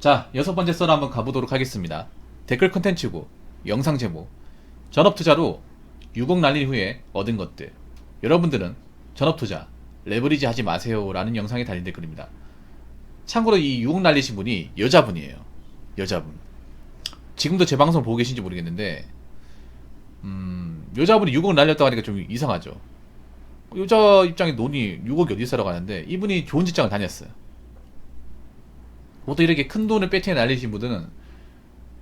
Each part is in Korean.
자, 6번째 썰 한번 가보도록 하겠습니다. 댓글 컨텐츠고 영상 제목, 전업투자로 6억 날린 후에 얻은 것들. 여러분들은 전업투자 레버리지 하지 마세요 라는 영상에 달린 댓글입니다. 참고로 이 6억 날리신 분이 여자분이에요. 여자분. 지금도 제 방송 보고 계신지 모르겠는데 여자분이 6억 날렸다고 하니까 좀 이상하죠. 여자 입장에 돈이 6억이 어디 있어라고 하는데 이분이 좋은 직장을 다녔어요. 보통 이렇게 큰 돈을 빼트에 날리신 분들은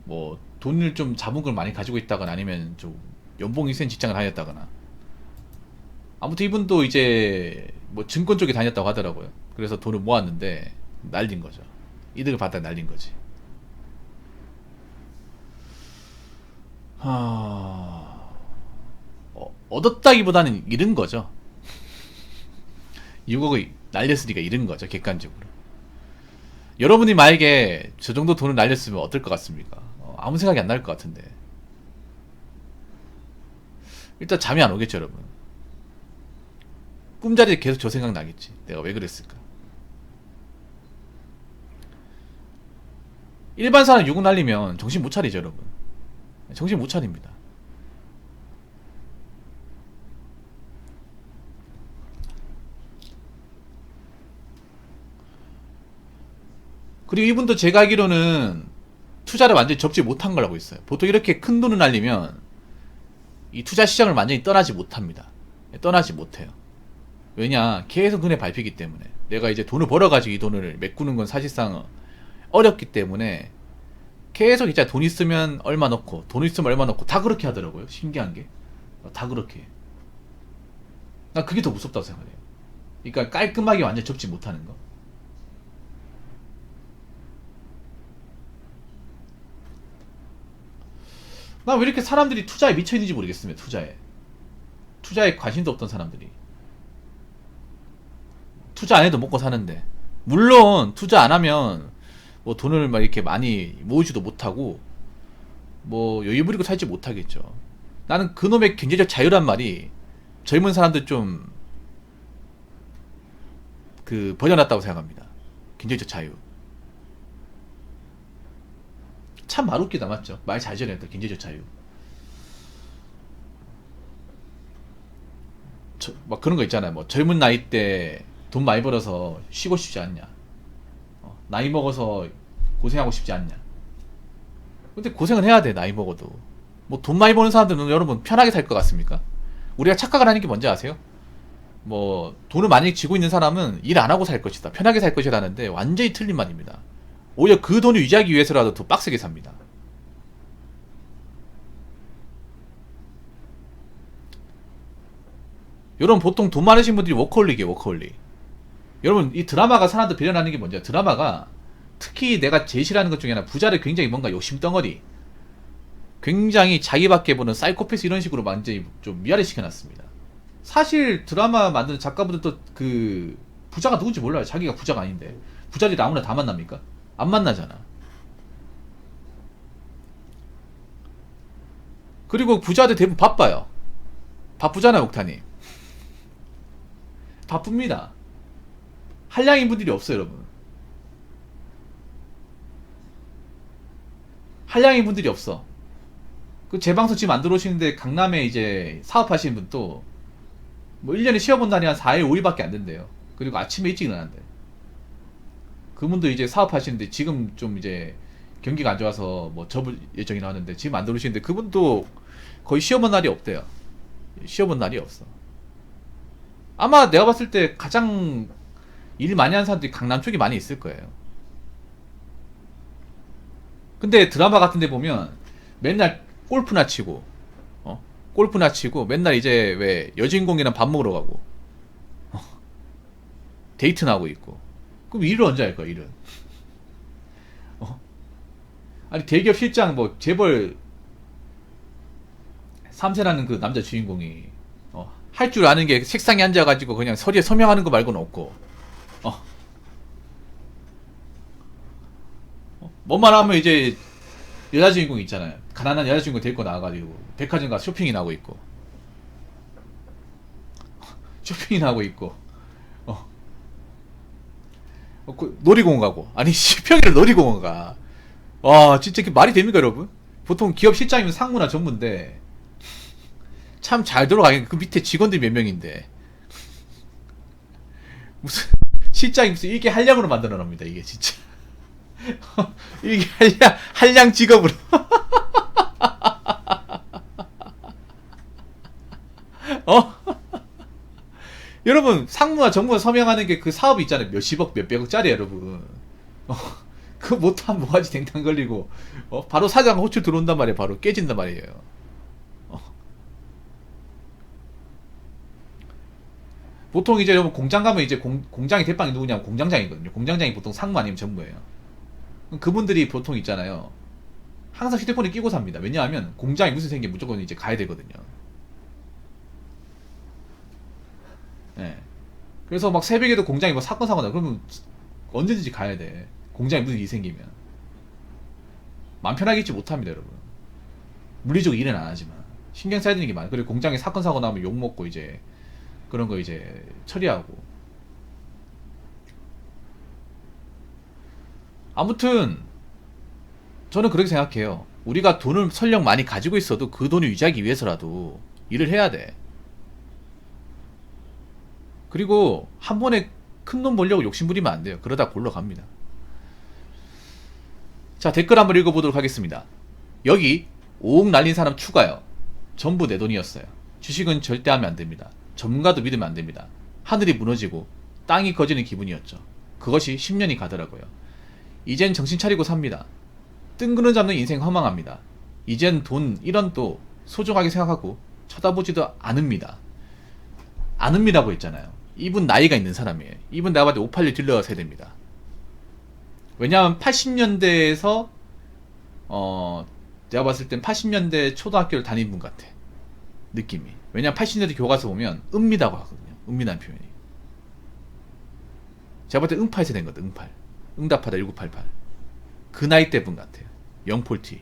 뭐 돈을 좀 잡은 걸 많이 가지고 있다거나 아니면 좀 연봉이 센 직장을 다녔다거나, 아무튼 이분도 이제 뭐 증권 쪽에 다녔다고 하더라고요. 그래서 돈을 모았는데 날린 거죠. 이득을 받다 날린 거지. 얻었다기보다는 잃은 거죠. 6억을 날렸으니까 잃은 거죠, 객관적으로. 여러분이 만약에 저 정도 돈을 날렸으면 어떨 것 같습니까? 아무 생각이 안 날 것 같은데. 일단 잠이 안 오겠죠, 여러분. 꿈자리에 계속 저 생각 나겠지. 내가 왜 그랬을까? 일반 사람 6억 날리면 정신 못 차리죠, 여러분. 정신 못 차립니다. 그리고 이분도 제가 알기로는 투자를 완전히 접지 못한 걸 알고 있어요. 보통 이렇게 큰 돈을 날리면 이 투자 시장을 완전히 떠나지 못합니다. 떠나지 못해요. 왜냐, 계속 눈에 밟히기 때문에. 내가 이제 돈을 벌어가지고 이 돈을 메꾸는 건 사실상 어렵기 때문에 계속 이제 돈 있으면 얼마 넣고 돈 있으면 얼마 넣고 다 그렇게 하더라고요. 신기한 게. 다 그렇게 해. 난 그게 더 무섭다고 생각해요. 그러니까 깔끔하게 완전 접지 못하는 거. 난 왜 이렇게 사람들이 투자에 미쳐있는지 모르겠습니다. 투자에 관심도 없던 사람들이. 투자 안 해도 먹고 사는데. 물론 투자 안 하면 뭐 돈을 막 이렇게 많이 모으지도 못하고 뭐 여유 부리고 살지 못하겠죠. 나는 그놈의 경제적 자유란 말이 젊은 사람들 좀 버려놨다고 생각합니다. 경제적 자유. 참 말 웃기다, 맞죠? 말 잘 지어냈다. 경제적 자유. 막 그런 거 있잖아요. 뭐 젊은 나이 때 돈 많이 벌어서 쉬고 싶지 않냐. 나이 먹어서 고생하고 싶지 않냐. 근데 고생을 해야 돼, 나이 먹어도. 뭐 돈 많이 버는 사람들은 여러분 편하게 살 것 같습니까? 우리가 착각을 하는 게 뭔지 아세요? 뭐 돈을 많이 쥐고 있는 사람은 일 안 하고 살 것이다, 편하게 살 것이라는데 완전히 틀린 말입니다. 오히려 그 돈을 유지하기 위해서라도 더 빡세게 삽니다. 여러분 보통 돈 많으신 분들이 워커홀릭이에요, 워커홀릭. 여러분 이 드라마가 사람들 배려나는 게 뭔지, 드라마가 특히 내가 제일 싫어하는 것 중에 하나, 부자를 굉장히 뭔가 욕심덩어리, 굉장히 자기밖에 보는 사이코패스 이런 식으로 완전히 좀 미아리 시켜놨습니다. 사실 드라마 만드는 작가분들도 부자가 누군지 몰라요. 자기가 부자가 아닌데. 부자들이 아무나 다 만납니까? 안 만나잖아. 그리고 부자들 대부분 바빠요. 바쁘잖아요, 옥타님. 바쁩니다. 한량인 분들이 없어요, 여러분. 한량인 분들이 없어. 제 방송 지금 안 들어오시는데 강남에 이제 사업하시는 분도 뭐 1년에 쉬어본 날이 한 4일, 5일밖에 안 된대요. 그리고 아침에 일찍 일어난대. 그분도 이제 사업하시는데 지금 좀 이제 경기가 안 좋아서 뭐 접을 예정이 나왔는데 지금 안 들어오시는데 그분도 거의 쉬어본 날이 없대요. 쉬어본 날이 없어. 아마 내가 봤을 때 가장 일 많이 하는 사람들이 강남 쪽에 많이 있을 거예요. 근데 드라마 같은 데 보면 맨날 골프나 치고, 골프나 치고 맨날 이제 왜 여주인공이랑 밥 먹으러 가고, 데이트나 하고 있고. 그럼 일을 언제 할 거야, 일은? 아니 대기업 실장 뭐 재벌 3세라는 그 남자 주인공이 할 줄 아는 게 책상에 앉아가지고 그냥 서류에 서명하는 거 말고는 없고, 뭐만 하면 이제 여자 주인공 있잖아요. 가난한 여자 주인공 데리고 나와가지고 백화점 가서 쇼핑이나 하고 있고, 쇼핑이나 하고 있고, 놀이공원 가고. 아니, 평일에 놀이공원 가. 와, 진짜 이게 말이 됩니까, 여러분? 보통 기업 실장이면 상무나 전무인데, 참 잘 돌아가긴, 그 밑에 직원들이 몇 명인데. 무슨, 실장이 무슨 일개 한량으로 만들어 놉니다, 이게 진짜. 이게 한량 직업으로. 어? 여러분, 상무와 정무가 서명하는 게 그 사업이 있잖아요. 몇십억, 몇백억짜리, 여러분. 어, 그거 못하면 뭐하지, 댕탕 걸리고. 바로 사장 호출 들어온단 말이에요. 바로 깨진단 말이에요. 어. 보통 이제 여러분 공장 가면 이제 공장의 대빵이 누구냐면 공장장이거든요. 공장장이 보통 상무 아니면 전무예요. 그분들이 보통 있잖아요. 항상 휴대폰을 끼고 삽니다. 왜냐하면 공장에 무슨 생기면 무조건 이제 가야 되거든요. 예. 그래서 막 새벽에도 공장에 뭐 사건 사거나 그러면 언제든지 가야 돼. 공장에 무슨 일이 생기면. 마음 편하게 있지 못합니다, 여러분. 물리적으로 일은 안 하지만. 신경 써야 되는 게 많아요. 그리고 공장에 사건 사고 나면 욕 먹고 이제 그런 거 이제 처리하고. 아무튼 저는 그렇게 생각해요. 우리가 돈을 설령 많이 가지고 있어도 그 돈을 유지하기 위해서라도 일을 해야 돼. 그리고 한 번에 큰 돈 벌려고 욕심부리면 안 돼요. 그러다 골러 갑니다. 자, 댓글 한번 읽어보도록 하겠습니다. 여기 5억 날린 사람 추가요. 전부 내 돈이었어요. 주식은 절대 하면 안 됩니다. 전문가도 믿으면 안 됩니다. 하늘이 무너지고 땅이 거지는 기분이었죠. 그것이 10년이 가더라고요. 이젠 정신 차리고 삽니다. 뜬구름 잡는 인생 허망합니다. 이젠 돈 1원도 소중하게 생각하고 쳐다보지도 않습니다. 않습니다고 했잖아요. 이분 나이가 있는 사람이에요. 이분 내가 봤을 때 586 딜러 세대입니다. 왜냐하면 80년대에서 내가 봤을 땐 80년대 초등학교를 다닌 분 같아. 느낌이. 왜냐면 80년대 교과서 보면 은미다고 하거든요. 은미라는 표현이. 제가 볼 때 응팔 세대인 거거든. 응팔. 응답하다 1988. 그 나이 때 분 같아요. 0폴티.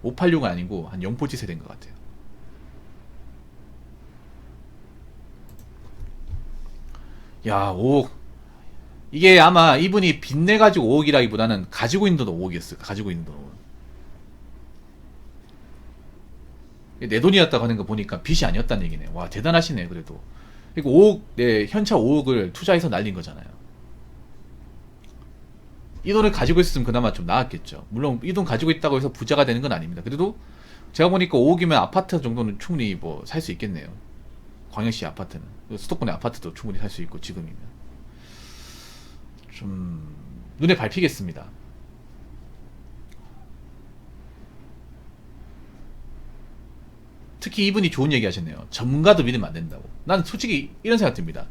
586은 아니고 한 0폴티 세대인 것 같아요. 야, 5억. 이게 아마 이분이 빚내가지고 5억이라기보다는 가지고 있는 돈도 5억이었을. 가지고 있는 돈. 내 돈이었다고 하는 거 보니까 빚이 아니었다는 얘기네. 와, 대단하시네, 그래도. 그리고 5억, 네, 현차 5억을 투자해서 날린 거잖아요. 이 돈을 가지고 있었으면 그나마 좀 나았겠죠. 물론 이 돈 가지고 있다고 해서 부자가 되는 건 아닙니다. 그래도 제가 보니까 5억이면 아파트 정도는 충분히 뭐 살 수 있겠네요. 광역시 아파트는. 수도권의 아파트도 충분히 살 수 있고, 지금이면. 좀, 눈에 밟히겠습니다. 특히 이분이 좋은 얘기 하셨네요. 전문가도 믿으면 안 된다고. 난 솔직히 이런 생각 듭니다.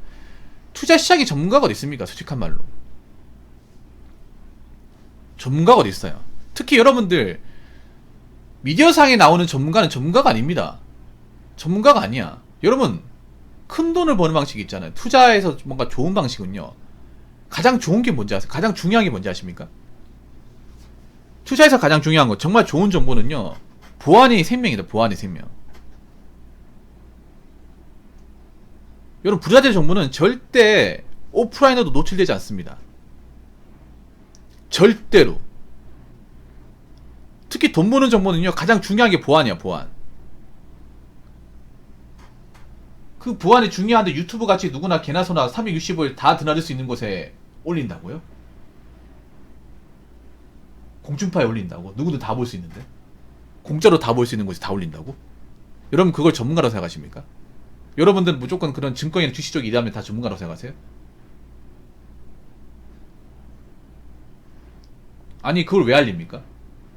투자 시장에 전문가가 어디 있습니까? 솔직한 말로. 전문가가 어디 있어요? 특히 여러분들 미디어상에 나오는 전문가는 전문가가 아닙니다. 전문가가 아니야. 여러분 큰 돈을 버는 방식이 있잖아요. 투자에서 뭔가 좋은 방식은요. 가장 좋은 게 뭔지 아세요? 가장 중요한 게 뭔지 아십니까? 투자에서 가장 중요한 거 정말 좋은 정보는요. 보안이 생명이다. 보안이 생명. 여러분 부자들의 정보는 절대 오프라인으로도 노출되지 않습니다. 절대로. 특히 돈 버는 정보는요. 가장 중요한 게 보안이야. 보안. 그 보안이 중요한데 유튜브 같이 누구나 개나 소나 365일 다 드나들 수 있는 곳에 올린다고요? 공중파에 올린다고? 누구든 다 볼 수 있는데? 공짜로 다 볼 수 있는 곳에 다 올린다고? 여러분 그걸 전문가라고 생각하십니까? 여러분들은 무조건 그런 증권이나 주식 쪽 일하면 다 전문가라고 생각하세요? 아니 그걸 왜 알립니까?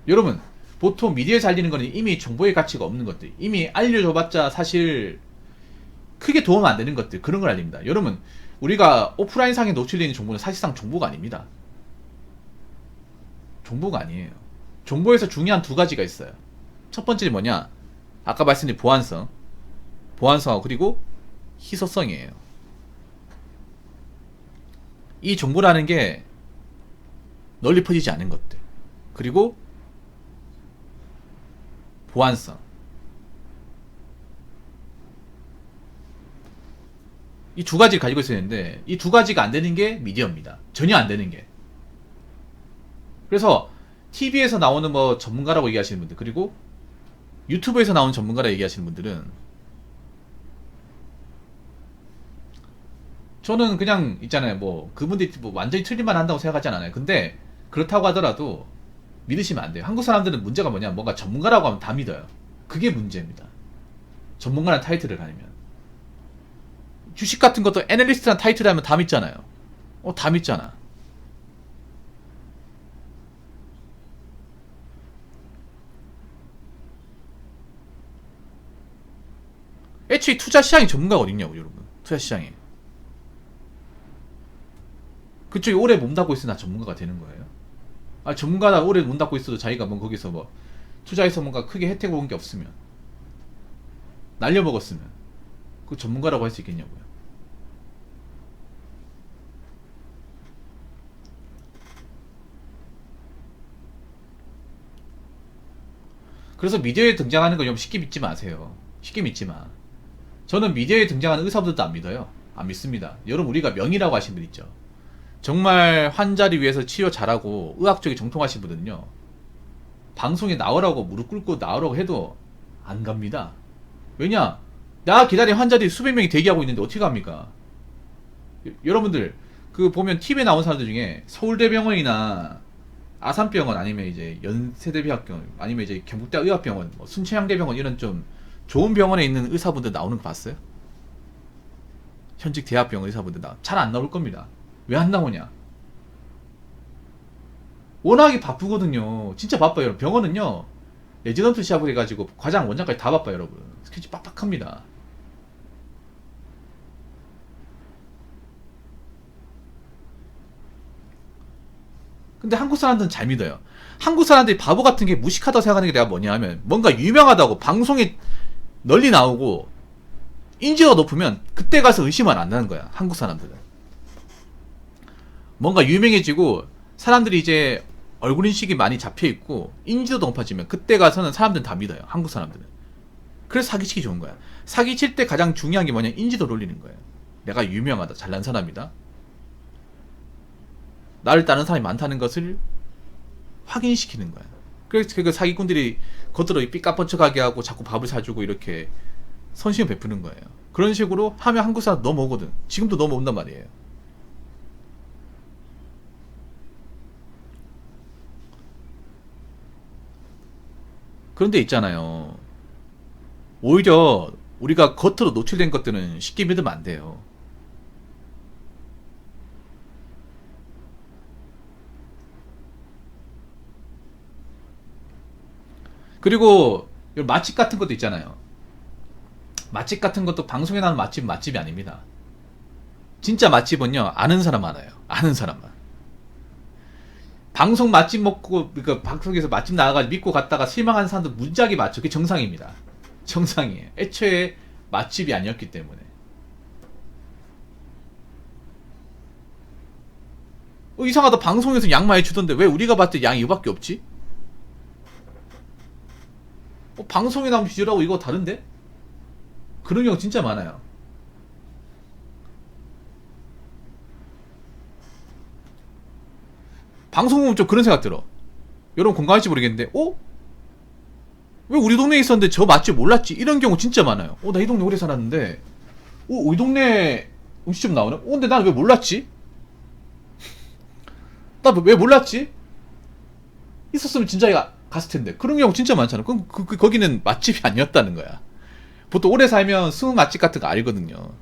여러분 보통 미디어에서 알리는 거는 이미 정보의 가치가 없는 것들, 이미 알려줘봤자 사실 크게 도움 안 되는 것들, 그런 걸 알립니다. 여러분 우리가 오프라인 상에 노출되는 정보는 사실상 정보가 아닙니다. 정보가 아니에요. 정보에서 중요한 두 가지가 있어요. 첫 번째는 뭐냐? 아까 말씀드린 보안성, 보안성하고 그리고 희소성이에요. 이 정보라는 게 널리 퍼지지 않은 것들, 그리고 보안성. 이 두 가지를 가지고 있어야 되는데 이 두 가지가 안 되는 게 미디어입니다. 전혀 안 되는 게. 그래서 TV에서 나오는 뭐 전문가라고 얘기하시는 분들, 그리고 유튜브에서 나오는 전문가라고 얘기하시는 분들은 저는 그냥 있잖아요. 뭐 그분들이 뭐 완전히 틀린만 한다고 생각하진 않아요. 근데 그렇다고 하더라도 믿으시면 안 돼요. 한국 사람들은 문제가 뭐냐, 뭔가 전문가라고 하면 다 믿어요. 그게 문제입니다. 전문가라는 타이틀을 가지면. 주식 같은 것도 애널리스트라는 타이틀을 하면 다 믿잖아요. 다 믿잖아. 애초에 투자 시장이 전문가가 어딨냐고, 여러분. 투자 시장에. 그쪽이 오래 몸담고 있으나 전문가가 되는 거예요? 아, 전문가가 오래 몸담고 있어도 자기가 뭐 거기서 뭐 투자해서 뭔가 크게 혜택을 본 게 없으면, 날려먹었으면 그 전문가라고 할 수 있겠냐고요. 그래서 미디어에 등장하는 거 좀 쉽게 믿지 마세요. 쉽게 믿지 마. 저는 미디어에 등장하는 의사분들도 안 믿어요. 안 믿습니다. 여러분, 우리가 명의라고 하신 분 있죠. 정말 환자를 위해서 치료 잘하고 의학적인 정통하신 분은요, 방송에 나오라고 무릎 꿇고 나오라고 해도 안 갑니다. 왜냐? 나 기다린 환자들이 수백 명이 대기하고 있는데 어떻게 갑니까? 여러분들 그 보면 TV에 나온 사람들 중에 서울대병원이나 아산병원, 아니면 이제 연세대병원, 아니면 이제 경북대 의학병원, 뭐 순천향대병원, 이런 좀 좋은 병원에 있는 의사분들 나오는 거 봤어요? 현직 대학병원 의사분들 잘 안 나올 겁니다. 왜 안 나오냐? 워낙에 바쁘거든요. 진짜 바빠요, 여러분. 병원은요, 레지던트 시합을 해가지고 과장, 원장까지 다 바빠요, 여러분. 스케줄 빡빡합니다. 근데 한국 사람들은 잘 믿어요. 한국 사람들이 바보 같은 게 무식하다고 생각하는 게 내가 뭐냐 하면, 뭔가 유명하다고 방송에 널리 나오고 인지도가 높으면 그때 가서 의심을 안 하는 거야, 한국 사람들은. 뭔가 유명해지고 사람들이 이제 얼굴 인식이 많이 잡혀있고 인지도도 높아지면 그때 가서는 사람들은 다 믿어요, 한국 사람들은. 그래서 사기치기 좋은 거야. 사기칠 때 가장 중요한 게 뭐냐, 인지도를 올리는 거예요. 내가 유명하다, 잘난 사람이다, 나를 따르는 사람이 많다는 것을 확인시키는 거야. 그래서 그 사기꾼들이 겉으로 삐까뻔쩍하게 하고 자꾸 밥을 사주고 이렇게 선심을 베푸는 거예요. 그런 식으로 하면 한국 사람 넘어오거든. 지금도 넘어온단 말이에요. 그런데 있잖아요, 오히려 우리가 겉으로 노출된 것들은 쉽게 믿으면 안 돼요. 그리고 맛집 같은 것도 있잖아요. 맛집 같은 것도 방송에 나오는 맛집은 맛집이 아닙니다. 진짜 맛집은요, 아는 사람 많아요. 아는 사람만. 방송 맛집 먹고, 그러니까 방송에서 맛집 나와가지고 믿고 갔다가 실망한 사람도 무지하게 많죠. 그게 정상입니다. 정상이에요. 애초에 맛집이 아니었기 때문에. 이상하다. 방송에서 양 많이 주던데 왜 우리가 봤을 때 양이 이거밖에 없지? 방송에 나오면 비주얼하고 이거 다른데? 그런 경우 진짜 많아요. 방송 보면 좀 그런 생각 들어. 여러분 공감할지 모르겠는데, 왜 우리 동네에 있었는데 저 맛집 몰랐지? 이런 경우 진짜 많아요. 나 이 동네 오래 살았는데, 이 동네 음식점 나오네? 근데 난 왜 몰랐지? 나 왜 몰랐지? 있었으면 진짜 갔을 텐데. 그런 경우 진짜 많잖아. 그럼 거기는 맛집이 아니었다는 거야. 보통 오래 살면 숨은 맛집 같은 거 알거든요.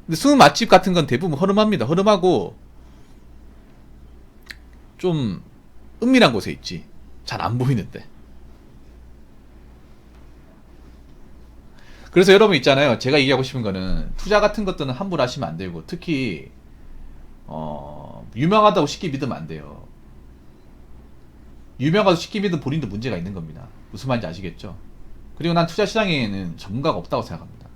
근데 숨은 맛집 같은 건 대부분 허름합니다. 허름하고 좀 은밀한 곳에 있지. 잘 안 보이는데. 그래서 여러분 있잖아요, 제가 얘기하고 싶은 거는 투자 같은 것들은 함부로 하시면 안 되고, 특히 유명하다고 쉽게 믿으면 안 돼요. 유명하다고 쉽게 믿으면 본인도 문제가 있는 겁니다. 무슨 말인지 아시겠죠? 그리고 난 투자 시장에는 전문가가 없다고 생각합니다.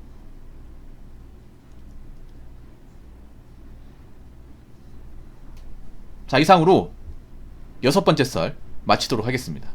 자, 이상으로 6번째 썰 마치도록 하겠습니다.